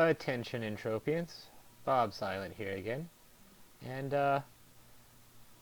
Attention Entropians, Bob Silunt here again, and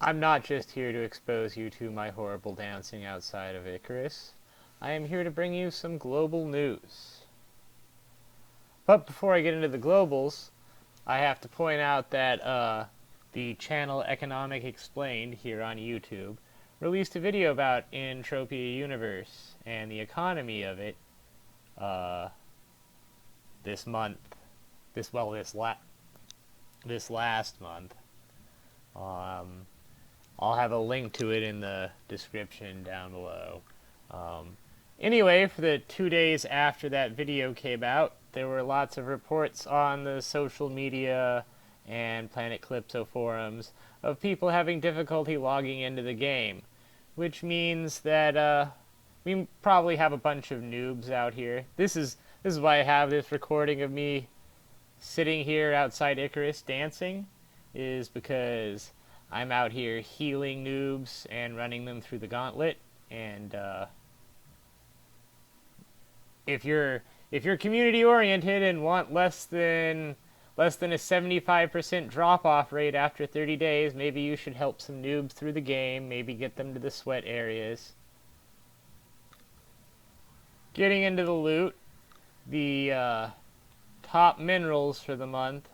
I'm not just here to expose you to my horrible dancing outside of Icarus. I am here to bring you some global news. But before I get into the globals, I have to point out that the channel Economic Explained here on YouTube released a video about Entropia Universe and the economy of it this month. This last month. I'll have a link to it in the description down below. Anyway, for the 2 days after that video came out, there were lots of reports on the social media and Planet Calypso forums of people having difficulty logging into the game, which means that we probably have a bunch of noobs out here. This is why I have this recording of me sitting here outside Icarus dancing, is because I'm out here healing noobs and running them through the gauntlet. And if you're community oriented and want less than a 75% drop off rate after 30 days, maybe you should help some noobs through the game, maybe get them to the sweat areas. Getting into the loot, the top minerals for the month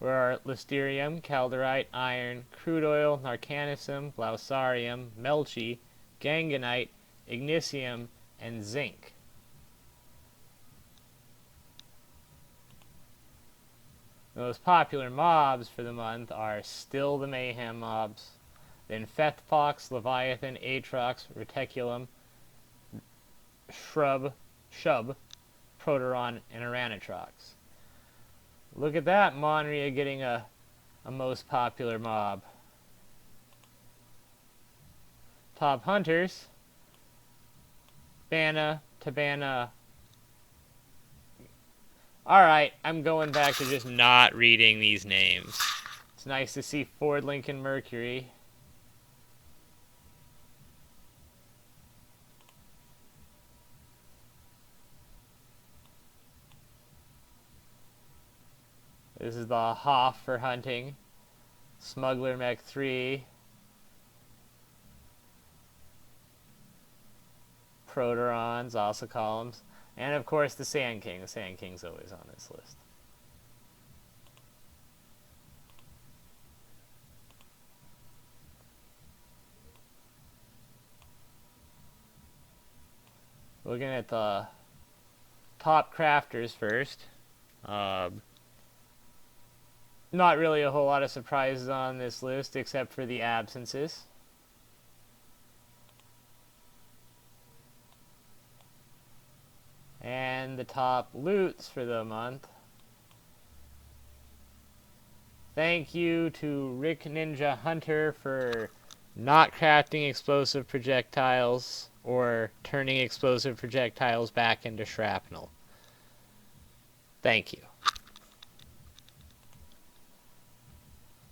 were Lysterium, calderite, iron, crude oil, narcanisum, blausarium, melchi, ganganite, ignisium, and zinc. The most popular mobs for the month are still the mayhem mobs, then Fethpox, Leviathan, Atrox, Reticulum, Shub, Proteron, and Oranitrox. Look at that, Monria getting a most popular mob. Top hunters, Bana, Tabana. Alright, I'm going back to just not reading these names. It's nice to see Ford, Lincoln, Mercury. This is the Hoff for hunting. Smuggler Mech 3. Proterons, Ossicolums. And of course the Sand King. The Sand King's always on this list. Looking at the top crafters first. Not really a whole lot of surprises on this list except for the absences. And the top loots for the month. Thank you to Rick Ninja Hunter for not crafting explosive projectiles or turning explosive projectiles back into shrapnel. Thank you.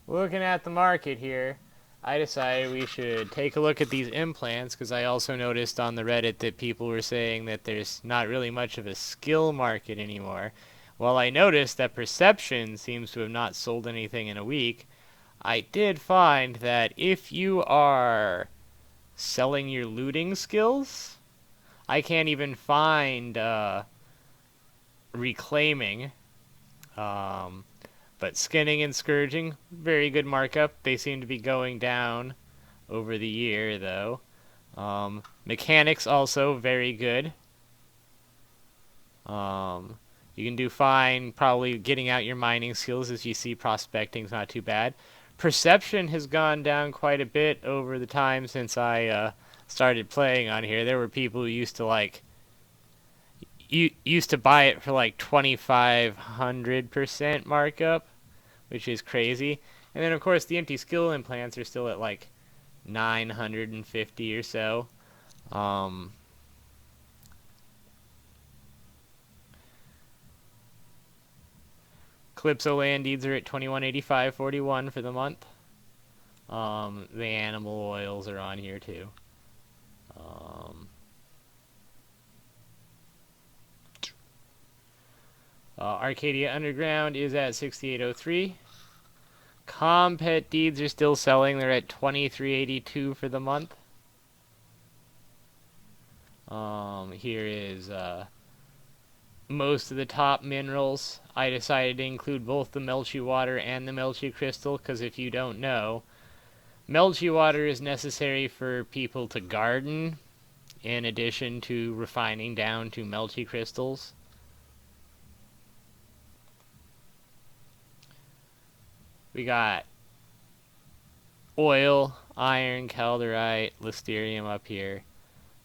Looking at the market here, I decided we should take a look at these implants, because I also noticed on the Reddit that people were saying that there's not really much of a skill market anymore. While I noticed that Perception seems to have not sold anything in a week, I did find that if you are selling your looting skills, I can't even find reclaiming. But skinning and scourging, very good markup. They seem to be going down over the year, though. Mechanics also very good. You can do fine probably getting out your mining skills. As you see, prospecting's not too bad. Perception has gone down quite a bit over the time since I started playing on here. There were people who used to buy it for like 2,500% markup, which is crazy. And then of course the empty skill implants are still at like 950 or so. Calypso Landeeds are at 2185.41 for the month. The animal oils are on here too. Arcadia Underground is at 6803. Compet deeds are still selling. They're at 2382 for the month. Here is most of the top minerals. I decided to include both the Melchi water and the Melchi crystal because if you don't know, Melchi water is necessary for people to garden in addition to refining down to Melchi crystals. We got oil, iron, calderite, Lysterium up here.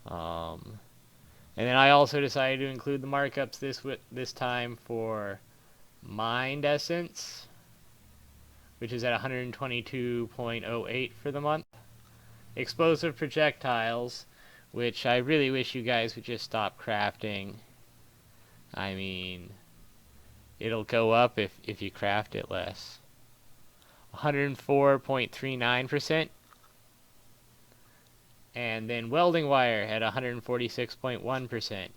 And then I also decided to include the markups this time for Mind Essence, which is at 122.08 for the month. Explosive Projectiles, which I really wish you guys would just stop crafting. I mean, it'll go up if you craft it less. 104.39%. And then welding wire at 146.1%.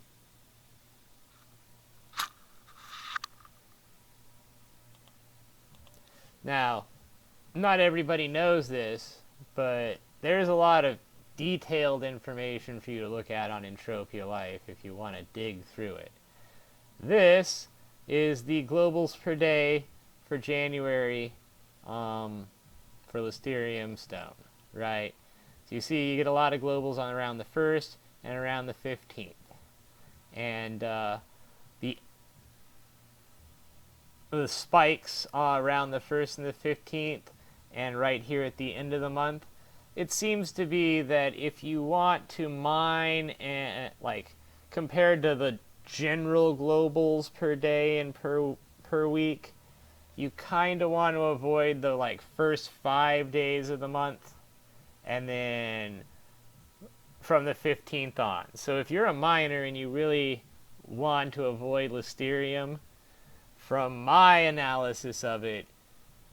Now, not everybody knows this, but there's a lot of detailed information for you to look at on Entropia Life if you want to dig through it. This is the globals per day for January for Lysterium stone, right? So you see you get a lot of globals on around the 1st and around the 15th. And the spikes around the 1st and the 15th and right here at the end of the month, it seems to be that if you want to mine and like compared to the general globals per day and per week, you kind of want to avoid the like first 5 days of the month and then from the 15th on. So if you're a miner and you really want to avoid Lysterium, from my analysis of it,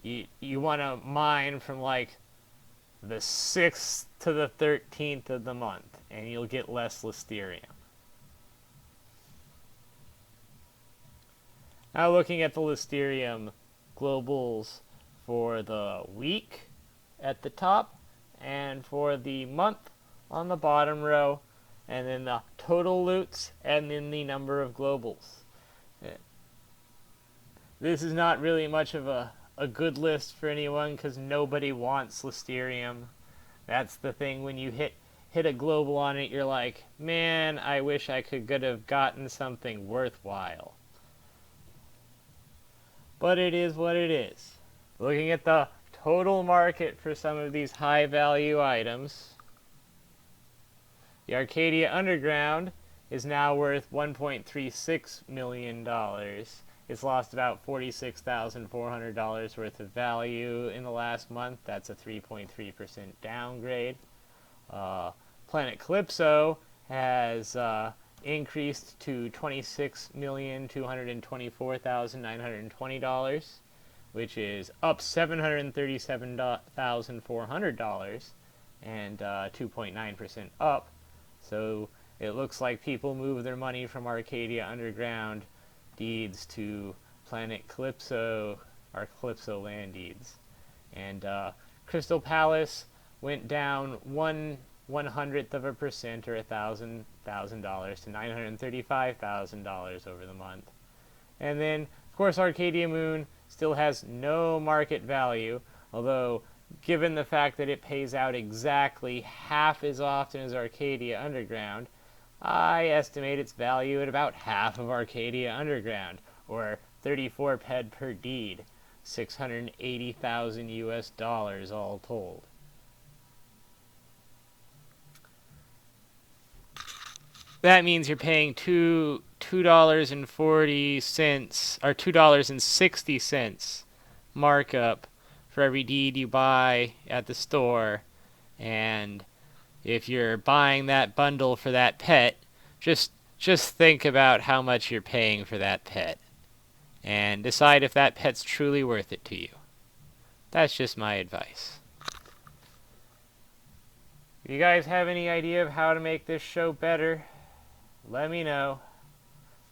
you want to mine from like the 6th to the 13th of the month, and you'll get less Lysterium. Now looking at the Lysterium globals for the week at the top, and for the month on the bottom row, and then the total loots, and then the number of globals. This is not really much of a good list for anyone because nobody wants Lysterium. That's the thing, when you hit a global on it, you're like, man, I wish I could have gotten something worthwhile. But it is what it is. Looking at the total market for some of these high value items, the Arcadia Underground is now worth $1.36 million. It's lost about $46,400 worth of value in the last month. That's a 3.3% downgrade. Planet Calypso has increased to $26,224,920, which is up $737,400 and 2.9% up. So it looks like people move their money from Arcadia Underground deeds to Planet Calypso, or Calypso land deeds. And Crystal Palace went down 1/100th of a percent, or $1,000 to $935,000 over the month. And then, of course, Arcadia Moon still has no market value, although given the fact that it pays out exactly half as often as Arcadia Underground, I estimate its value at about half of Arcadia Underground, or 34 ped per deed, 680,000 US dollars all told. That means you're paying $2.40 or $2.60 markup for every deed you buy at the store. And if you're buying that bundle for that pet, just think about how much you're paying for that pet and decide if that pet's truly worth it to you. That's just my advice. If you guys have any idea of how to make this show better, let me know.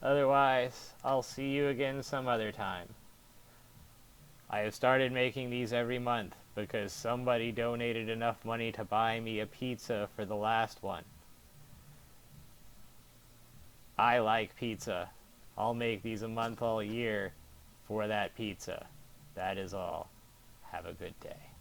Otherwise, I'll see you again some other time. I have started making these every month because somebody donated enough money to buy me a pizza for the last one. I like pizza. I'll make these a month all year for that pizza. That is all. Have a good day.